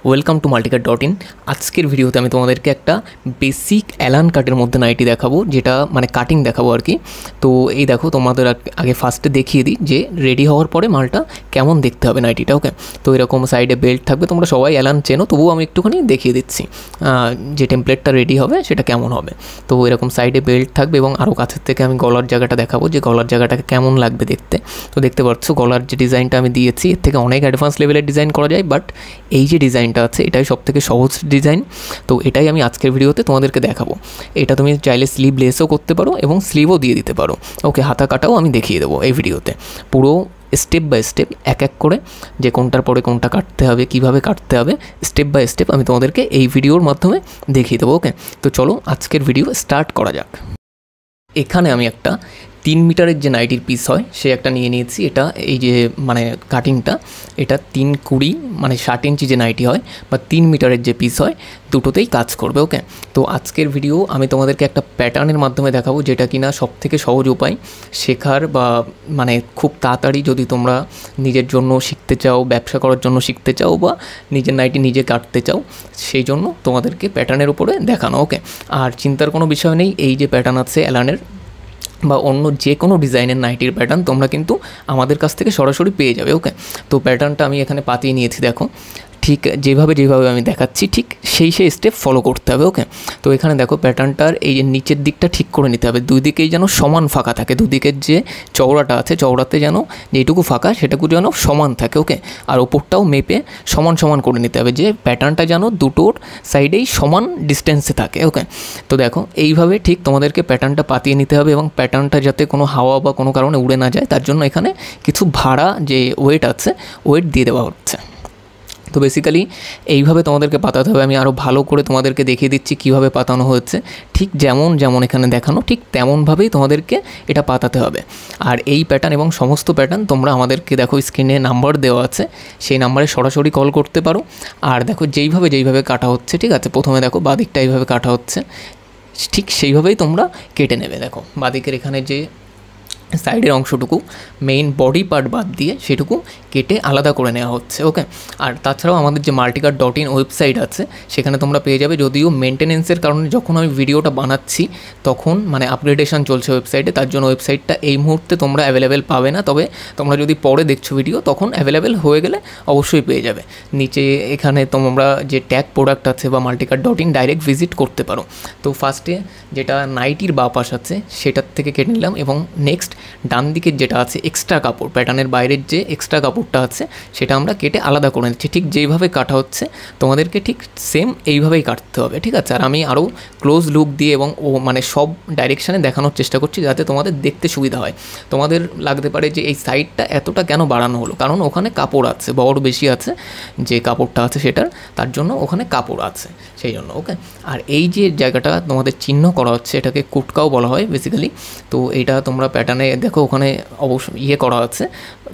Welcome to মাল্টিকাট.in। আজকের ভিডিওতে আমি তোমাদেরকে একটা বেসিক অ্যালান কাটের মধ্যে নাইটি দেখাবো, যেটা মানে কাটিং দেখাবো আর কি। তো এই দেখো, তোমাদের আগে ফার্স্টে দেখিয়ে দিই যে রেডি হওয়ার পরে মালটা কেমন দেখতে হবে নাইটিটা। ওকে, তো এরকম সাইডে বেল্ট থাকবে, তোমরা সবাই অ্যালান চেনো, তবুও আমি একটুখানি দেখিয়ে দিচ্ছি যে টেমপ্লেটটা রেডি হবে সেটা কেমন হবে। তো এরকম সাইডে বেল্ট থাকবে এবং আরও কাছের থেকে আমি গলার জায়গাটা দেখাবো যে গলার জায়গাটাকে কেমন লাগবে দেখতে। তো দেখতে পাচ্ছ গলার যে ডিজাইনটা আমি দিয়েছি এর থেকে অনেক অ্যাডভান্স লেভেলের ডিজাইন করা যায়, বাট এই যে ডিজাইনটা আছে এটাই সবথেকে সহজ ডিজাইন। তো এটাই আমি আজকের ভিডিওতে তোমাদেরকে দেখাবো। এটা তুমি চাইলে স্লিভলেসও করতে পারো এবং স্লিভও দিয়ে দিতে পারো। ওকে, হাতা কাটাও আমি দেখিয়ে দেবো এই ভিডিওতে, পুরো স্টেপ বাই স্টেপ এক এক করে যে কোনটার পরে কোনটা কাটতে হবে, কীভাবে কাটতে হবে, স্টেপ বাই স্টেপ আমি তোমাদেরকে এই ভিডিওর মাধ্যমে দেখিয়ে দেবো। ওকে, তো চলো আজকের ভিডিও স্টার্ট করা যাক। এখানে আমি একটা 3 মিটারের যে নাইটির পিস হয় সে একটা নিয়ে নিয়েছি। এটা এই যে মানে কাটিংটা, এটা 3/20 মানে 60 ইঞ্চি যে নাইটি হয় বা 3 মিটারের যে পিস হয় দুটোতেই কাজ করবে। ওকে, তো আজকের ভিডিও আমি তোমাদেরকে একটা প্যাটার্নের মাধ্যমে দেখাবো, যেটা কিনা সবথেকে সহজ উপায় শেখার বা মানে খুব তাড়াতাড়ি যদি তোমরা নিজের জন্য শিখতে চাও, ব্যবসা করার জন্য শিখতে চাও বা নিজের নাইটি নিজে কাটতে চাও, সেই জন্য তোমাদেরকে প্যাটার্নের উপরে দেখানো। ওকে, আর চিন্তার কোনো বিষয় নেই, এই যে প্যাটার্ন আছে অ্যালানের বা অন্য যে কোনো ডিজাইনের নাইটির প্যাটার্ন তোমরা কিন্তু আমাদের কাছ থেকে সরাসরি পেয়ে যাবে। ওকে, তো প্যাটার্নটা আমি এখানে পাতিয়ে নিয়েছি, দেখো ঠিক যেভাবে আমি দেখাচ্ছি ঠিক সেই স্টেপ ফলো করতে হবে। ওকে, তো এখানে দেখো প্যাটার্নটার এই যে নিচের দিকটা ঠিক করে নিতে হবে, দুই দিকেই যেন সমান ফাঁকা থাকে, দুদিকের যে চওড়াটা আছে চওড়াতে যেন যেটুকু ফাঁকা সেটুকু যেন সমান থাকে। ওকে, আর ওপরটাও মেপে সমান সমান করে নিতে হবে, যে প্যাটার্নটা যেন দুটোর সাইডেই সমান ডিস্টেন্সে থাকে। ওকে, তো দেখো এইভাবে ঠিক তোমাদেরকে প্যাটার্নটা পাতিয়ে নিতে হবে এবং প্যাটার্নটা যাতে কোনো হাওয়া বা কোনো কারণে উড়ে না যায় তার জন্য এখানে কিছু ভাড়া যে ওয়েট আছে ওয়েট দিয়ে দেওয়া হচ্ছে। তো বেসিক্যালি এইভাবে তোমাদেরকে পাতাতে হবে। আমি আরও ভালো করে তোমাদেরকে দেখিয়ে দিচ্ছি কীভাবে পাতানো হচ্ছে, ঠিক যেমন এখানে দেখানো ঠিক তেমনভাবেই তোমাদেরকে এটা পাতাতে হবে। আর এই প্যাটার্ন এবং সমস্ত প্যাটার্ন তোমরা আমাদেরকে দেখো স্ক্রিনে নাম্বার দেওয়া আছে, সেই নাম্বারে সরাসরি কল করতে পারো। আর দেখো যেইভাবে কাটা হচ্ছে, ঠিক আছে, প্রথমে দেখো বাদিকটা এইভাবে কাটা হচ্ছে, ঠিক সেইভাবেই তোমরা কেটে নেবে। দেখো বাদিকের এখানে যে সাইডের অংশটুকু মেইন বডি পার্ট বাদ দিয়ে সেটুকু কেটে আলাদা করে নেওয়া হচ্ছে। ওকে, আর তাছাড়াও আমাদের যে মাল্টিকাট.in ওয়েবসাইট আছে সেখানে তোমরা পেয়ে যাবে, যদিও মেনটেনেন্সের কারণে যখন আমি ভিডিওটা বানাচ্ছি তখন মানে আপগ্রেডেশন চলছে ওয়েবসাইটে, তার জন্য ওয়েবসাইটটা এই মুহূর্তে তোমরা অ্যাভেলেবেল পাবে না, তবে তোমরা যদি পরে দেখছো ভিডিও তখন অ্যাভেলেবেল হয়ে গেলে অবশ্যই পেয়ে যাবে। নিচে এখানে তোমরা যে ট্যাগ প্রোডাক্ট আছে বা মাল্টিকাট.in ডাইরেক্ট ভিজিট করতে পারো। তো ফার্স্টে যেটা নাইটির বা পাশ আছে সেটার থেকে কেটে নিলাম এবং নেক্সট ডান দিকের যেটা আছে এক্সট্রা কাপড়, প্যাটার্নের বাইরের যে এক্সট্রা কাপড়টা আছে সেটা আমরা কেটে আলাদা করে নিচ্ছি। ঠিক যেইভাবে কাটা হচ্ছে তোমাদেরকে ঠিক সেম এইভাবেই কাটতে হবে, ঠিক আছে। আর আমি আরও ক্লোজ লুক দিয়ে এবং মানে সব ডাইরেকশানে দেখানোর চেষ্টা করছি যাতে তোমাদের দেখতে সুবিধা হয়। তোমাদের লাগতে পারে যে এই সাইডটা এতটা কেন বাড়ানো হলো, কারণ ওখানে কাপড় আছে, বড় বেশি আছে যে কাপড়টা আছে সেটার, তার জন্য ওখানে কাপড় আছে সেই জন্য। ওকে, আর এই যে জায়গাটা তোমাদের চিহ্ন করা হচ্ছে এটাকে কুটকাও বলা হয় বেসিক্যালি। তো এইটা তোমরা প্যাটার্নে দেখো ওখানে অবশ্যই করা আছে,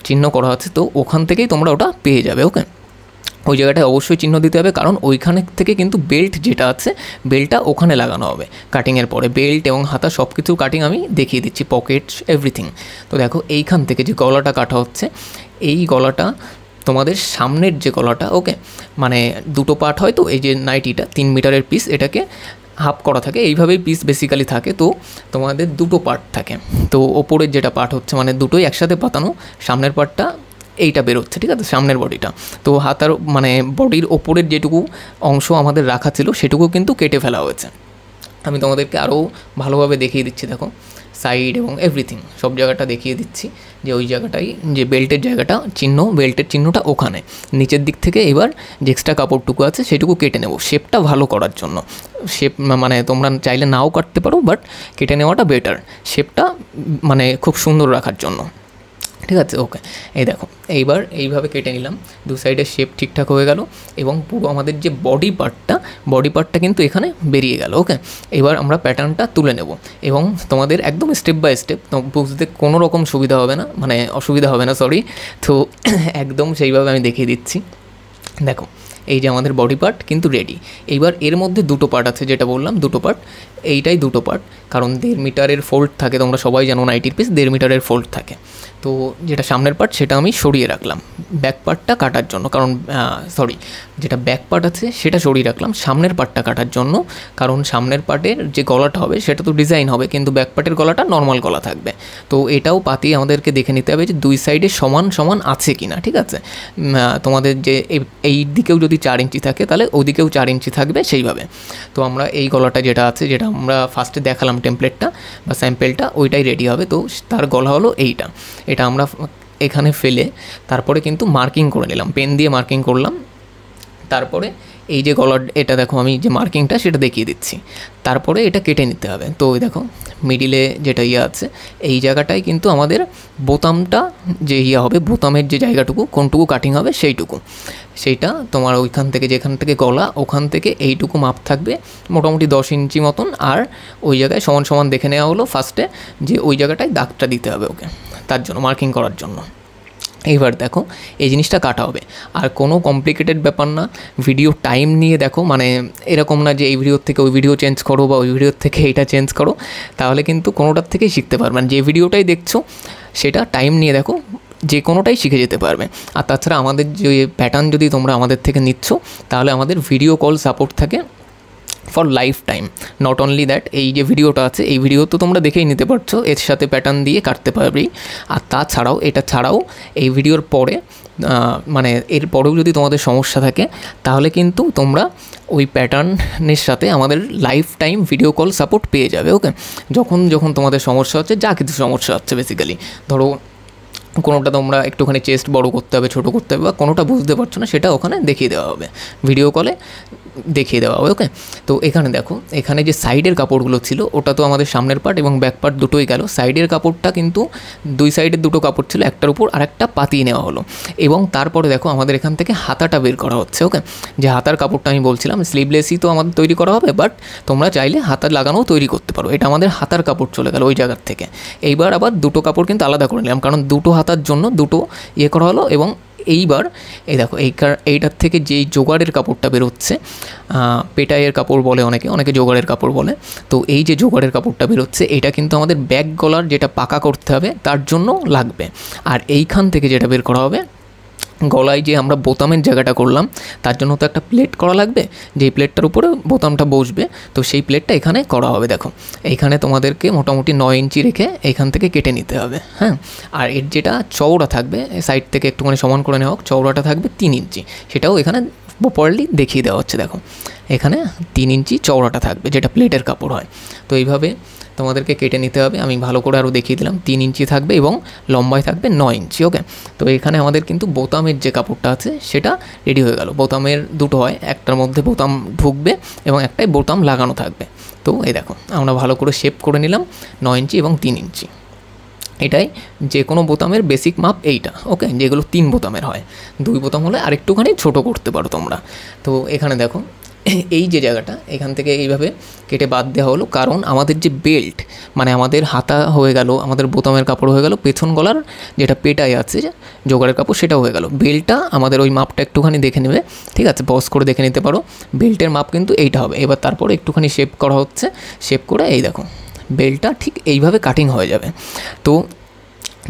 চিহ্ন করা আছে, তো ওখান থেকেই তোমরা ওটা পেয়ে যাবে। ওকে, ওই জায়গাটায় অবশ্যই চিহ্ন দিতে হবে, কারণ ওইখানে থেকে কিন্তু বেল্ট যেটা আছে বেল্টটা ওখানে লাগানো হবে কাটিংয়ের পরে। বেল্ট এবং হাতা সব কিছু কাটিং আমি দেখিয়ে দিচ্ছি, পকেটস এভরিথিং। তো দেখো এইখান থেকে যে গলাটা কাটা হচ্ছে, এই গলাটা তোমাদের সামনের যে গলাটা, ওকে, মানে দুটো পার্ট হয়, তো এই যে নাইটিটা 3 মিটারের পিস, এটাকে হাফ করা থাকে, এইভাবেই পিস বেসিক্যালি থাকে। তো তোমাদের দুটো পার্ট থাকে, তো ওপরের যেটা পার্ট হচ্ছে মানে দুটোই একসাথে পাতানো, সামনের পার্টটা এইটা বেরোচ্ছে, ঠিক আছে, সামনের বডিটা। তো হাতার মানে বডির ওপরের যেটুকু অংশ আমাদের রাখা ছিল সেটুকু কিন্তু কেটে ফেলা হয়েছে। আমি তোমাদেরকে আরও ভালোভাবে দেখিয়ে দিচ্ছি, দেখো সাইড এবং এভরিথিং সব জায়গাটা দেখিয়ে দিচ্ছি, যে ওই জায়গাটাই যে বেল্টের জায়গাটা বেল্টের চিহ্নটা ওখানে নিচের দিক থেকে এবার যে এক্সট্রা কাপড়টুকু আছে সেটুকু কেটে নেব শেপটা ভালো করার জন্য। শেপ মানে তোমরা চাইলে নাও কাটতে পারো, বাট কেটে নেওয়াটা বেটার শেপটা মানে খুব সুন্দর রাখার জন্য, ঠিক আছে। ওকে, এই দেখো এইবার এইভাবে কেটে নিলাম, দু সাইডের শেপ ঠিকঠাক হয়ে গেল এবং পুরো আমাদের যে বডি পার্টটা কিন্তু এখানে বেরিয়ে গেল। ওকে, এবার আমরা প্যাটার্নটা তুলে নেব এবং তোমাদের একদম স্টেপ বাই স্টেপ বুঝতে কোনো রকম সুবিধা হবে না, মানে অসুবিধা হবে না, সরি। তো একদম সেইভাবে আমি দেখিয়ে দিচ্ছি। দেখো এই যে আমাদের বডি পার্ট কিন্তু রেডি। এইবার এর মধ্যে দুটো পার্ট আছে, যেটা বললাম দুটো পার্ট, এইটাই দুটো পার্ট, কারণ 1.5 মিটারের ফোল্ড থাকে, তোমরা সবাই জানো নাইটির পিস 1.5 মিটারের ফোল্ড থাকে। তো যেটা সামনের পার্ট সেটা আমি সরিয়ে রাখলাম ব্যাক পার্টটা কাটার জন্য, কারণ যেটা ব্যাক পার্ট আছে সেটা সরিয়ে রাখলাম সামনের পার্টটা কাটার জন্য, কারণ সামনের পার্টের যে গলাটা হবে সেটা তো ডিজাইন হবে, কিন্তু ব্যাক পার্টের গলাটা নর্মাল গলা থাকবে। তো এটাও পাতিয়ে আমাদেরকে দেখে নিতে হবে যে দুই সাইডে সমান সমান আছে কি না, ঠিক আছে। তোমাদের যে এই দিকেও যদি 4 ইঞ্চি থাকে তাহলে ওদিকেও 4 ইঞ্চি থাকবে সেইভাবে। তো আমরা এই গলাটা যেটা আছে, যেটা আমরা ফার্স্টে দেখালাম টেমপ্লেটটা বা স্যাম্পেলটা, ওইটাই রেডি হবে। তো তার গলা হলো এইটা, এটা আমরা এখানে ফেলে তারপরে কিন্তু মার্কিং করে নিলাম, পেন দিয়ে মার্কিং করলাম। তারপরে এই যে গলার এটা দেখো আমি যে মার্কিংটা সেটা দেখিয়ে দিচ্ছি, তারপরে এটা কেটে নিতে হবে। তো ওই দেখো মিডিলে যেটা আছে এই জায়গাটায় কিন্তু আমাদের বোতামটা যে হবে, বোতামের যে জায়গাটুকু কোনটুকু কাটিং হবে সেইটা তোমার ওইখান থেকে, যেখান থেকে গলা ওখান থেকে এইটুকু মাপ থাকবে মোটামুটি 10 ইঞ্চি মতন। আর ওই জায়গায় সমান সমান দেখে নেওয়া হলো ফার্স্টে যে ওই জায়গাটায় দাগটা দিতে হবে ওকে, তার জন্য মার্কিং করার জন্য। এইবার দেখো এই জিনিসটা কাটা হবে, আর কোনো কমপ্লিকেটেড ব্যাপার না। ভিডিও টাইম নিয়ে দেখো, মানে এরকম না যে এই ভিডিওর থেকে ওই ভিডিও চেঞ্জ করো বা ওই ভিডিওর থেকে এইটা চেঞ্জ করো, তাহলে কিন্তু কোনোটার থেকেই শিখতে পারবে না। যে ভিডিওটাই দেখছো সেটা টাইম নিয়ে দেখো, যে কোনোটাই শিখে যেতে পারবে। আর তাছাড়া আমাদের যে প্যাটার্ন যদি তোমরা আমাদের থেকে নিচ্ছ, তাহলে আমাদের ভিডিও কল সাপোর্ট থাকে for life time. Not only that, এই যে ভিডিওটা আছে এই ভিডিও তো তোমরা দেখেই নিতে পারছো, এর সাথে প্যাটার্ন দিয়ে কাটতে পারবেই। আর তাছাড়াও এটা ছাড়াও এই ভিডিওর পরে মানে এর পরেও যদি তোমাদের সমস্যা থাকে, তাহলে কিন্তু তোমরা ওই প্যাটার্নের সাথে আমাদের life time video call support পেয়ে যাবে ওকে। যখন যখন তোমাদের সমস্যা হচ্ছে, যা কিছু সমস্যা হচ্ছে বেসিক্যালি, ধরো কোনোটা তোমরা একটুখানি চেস্ট বড় করতে হবে, ছোটো করতে হবে, বা কোনোটা বুঝতে পারছো না, সেটা ওখানে দেখিয়ে দেওয়া হবে, ভিডিও কলে দেখিয়ে দেওয়া হবে ওকে। তো এখানে দেখো, এখানে যে সাইডের কাপড়গুলো ছিল ওটা তো আমাদের সামনের পার্ট এবং ব্যাক পার্ট দুটোই গেল। সাইডের কাপড়টা কিন্তু দুই সাইডের দুটো কাপড় ছিল, একটার উপর আর একটা পাতিয়ে নেওয়া হলো। এবং তারপরে দেখো আমাদের এখান থেকে হাতাটা বের করা হচ্ছে ওকে। যে হাতার কাপড়টা আমি বলছিলাম স্লিভলেসই তো আমাদের তৈরি করা হবে, বাট তোমরা চাইলে হাতা লাগানোও তৈরি করতে পারো। এটা আমাদের হাতার কাপড় চলে গেল ওই জায়গার থেকে। এইবার আবার দুটো কাপড় কিন্তু আলাদা করে নিলাম, কারণ দুটো হাতার জন্য দুটো করা হলো। এবং এইবার এই দেখো এইটার থেকে যেই জোগাড়ের কাপড়টা বেরোচ্ছে, পেটাইয়ের কাপড় বলে অনেকে জোগাড়ের কাপড় বলে। তো এই যে জোগাড়ের কাপড়টা বেরোচ্ছে, এটা কিন্তু আমাদের ব্যাক গলার যেটা পাকা করতে হবে তার জন্য লাগবে। আর এইখান থেকে যেটা বের করা হবে, গলায় যে আমরা বোতামের জায়গাটা করলাম তার জন্য তো একটা প্লেট করা লাগবে, যেই প্লেটটার উপরে বোতামটা বসবে। তো সেই প্লেটটা এখানে করা হবে। দেখো এইখানে তোমাদেরকে মোটামুটি 9 ইঞ্চি রেখে এইখান থেকে কেটে নিতে হবে, হ্যাঁ। আর এর যেটা চওড়া থাকবে, সাইড থেকে একটুখানি সমান করে নেওয়া হোক, চওড়াটা থাকবে 3 ইঞ্চি। সেটাও এখানে প্রপারলি দেখিয়ে দেওয়া হচ্ছে। দেখো এখানে 3 ইঞ্চি চওড়াটা থাকবে, যেটা প্লেটের কাপড় হয়। তো এইভাবে তোমাদেরকে কেটে নিতে হবে। আমি ভালো করে আরও দেখিয়ে দিলাম, 3 ইঞ্চি থাকবে এবং লম্বায় থাকবে 9 ইঞ্চি ওকে। তো এখানে আমাদের কিন্তু বোতামের যে কাপড়টা আছে সেটা রেডি হয়ে গেল। বোতামের দুটো হয়, একটার মধ্যে বোতাম ঢুকবে এবং একটাই বোতাম লাগানো থাকবে। তো এই দেখো আমরা ভালো করে শেপ করে নিলাম 9 ইঞ্চি এবং 3 ইঞ্চি। এটাই যে কোনো বোতামের বেসিক মাপ এইটা ওকে, যেগুলো 3 বোতামের হয়। 2 বোতাম হলে আরেকটুখানি ছোটো করতে পারো তোমরা। তো এখানে দেখো এই যে জায়গাটা এখান থেকে এইভাবে কেটে বাদ দেওয়া হলো, কারণ আমাদের যে বেল্ট, মানে আমাদের হাতা হয়ে গেল, আমাদের বোতামের কাপড় হয়ে গেল, পেছন গলার যেটা পেটাই আছে জোগাড়ের কাপড় সেটাও হয়ে গেল। বেল্টটা আমাদের ওই মাপটা একটুখানি দেখে নেবে, ঠিক আছে, পজ করে দেখে নিতে পারো। বেল্টের মাপ কিন্তু এইটা হবে। এবার তারপরে একটুখানি শেপ করা হচ্ছে, শেপ করে এই দেখো বেল্টটা ঠিক এইভাবে কাটিং হয়ে যাবে। তো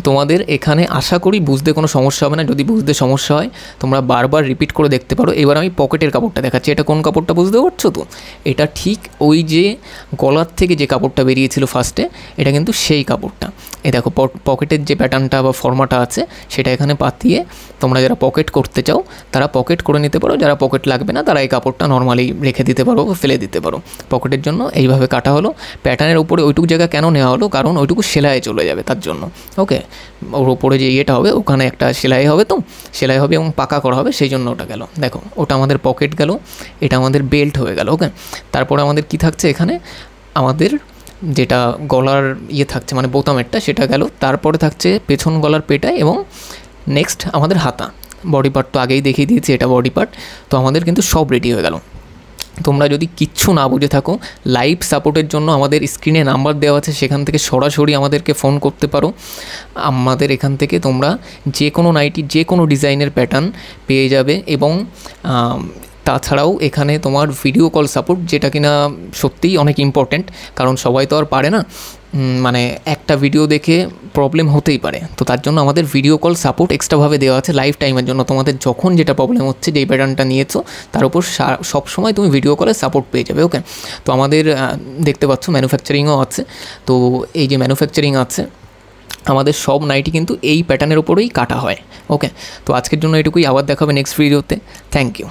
তোমাদের এখানে আশা করি বুঝতে কোনো সমস্যা হবে না। যদি বুঝতে সমস্যা হয় তোমরা বারবার রিপিট করে দেখতে পারো। এবার আমি পকেটের কাপড়টা দেখাচ্ছি। এটা কোন কাপড়টা বুঝতে পারছো তো? এটা ঠিক ওই যে গলার থেকে যে কাপড়টা বেরিয়েছিল ফার্স্টে, এটা কিন্তু সেই কাপড়টা। এই দেখো পকেটের যে প্যাটার্নটা বা ফর্মাটা আছে সেটা এখানে পাতিয়ে তোমরা যারা পকেট করতে চাও তারা পকেট করে নিতে পারো। যারা পকেট লাগবে না তারা এই কাপড়টা নর্মালি রেখে দিতে পারো বা ফেলে দিতে পারো। পকেটের জন্য এইভাবে কাটা হলো। প্যাটার্নের উপরে ওইটুকু জায়গা কেন নেওয়া হলো? কারণ ওইটুকু সেলাইয়ে চলে যাবে তার জন্য। ওকে, ওর উপরে যে ইয়েটা হবে ওখানে একটা সেলাই হবে, তো সেলাই হবে এবং পাকা করা হবে, সেই জন্য ওটা গেল। দেখো ওটা আমাদের পকেট গেল, এটা আমাদের বেল্ট হয়ে গেল। ওকে, তারপরে আমাদের কি থাকছে এখানে, আমাদের যেটা গলার থাকছে মানে বোতামেরটা সেটা গেল। তারপরে থাকছে পেছন গলার পেটাই এবং নেক্সট আমাদের হাতা। বডি পার্ট তো আগেই দেখিয়ে দিয়েছি, এটা বডি পার্ট। তো আমাদের কিন্তু সব রেডি হয়ে গেল। তোমরা যদি কিচ্ছু না বুঝে থাকো, লাইভ সাপোর্টের জন্য আমাদের স্ক্রিনে নাম্বার দেওয়া আছে, সেখান থেকে সরাসরি আমাদেরকে ফোন করতে পারো। আমাদের এখান থেকে তোমরা যে কোনো নাইটি, যে কোনো ডিজাইনের প্যাটার্ন পেয়ে যাবে এবং তাছাড়াও এখানে তোমার ভিডিও কল সাপোর্ট, যেটা কিনা সত্যিই অনেক ইম্পর্ট্যান্ট, কারণ সবাই তো আর পারে না, মানে একটা ভিডিও দেখে প্রবলেম হতেই পারে। তো তার জন্য আমাদের ভিডিও কল সাপোর্ট এক্সট্রাভাবে দেওয়া আছে লাইফ টাইমের জন্য। তোমাদের যখন যেটা প্রবলেম হচ্ছে, যেই প্যাটার্নটা নিয়েছো তার উপর সবসময় তুমি ভিডিও কলে সাপোর্ট পেয়ে যাবে। ওকে, তো আমাদের দেখতে পাচ্ছ ম্যানুফ্যাকচারিংও আছে। তো এই যে ম্যানুফ্যাকচারিং আছে, আমাদের সব নাইটি কিন্তু এই প্যাটার্নের উপরেই কাটা হয়। ওকে, তো আজকের জন্য এটুকুই, আবার দেখাবে নেক্সট ভিডিওতে। Thank you.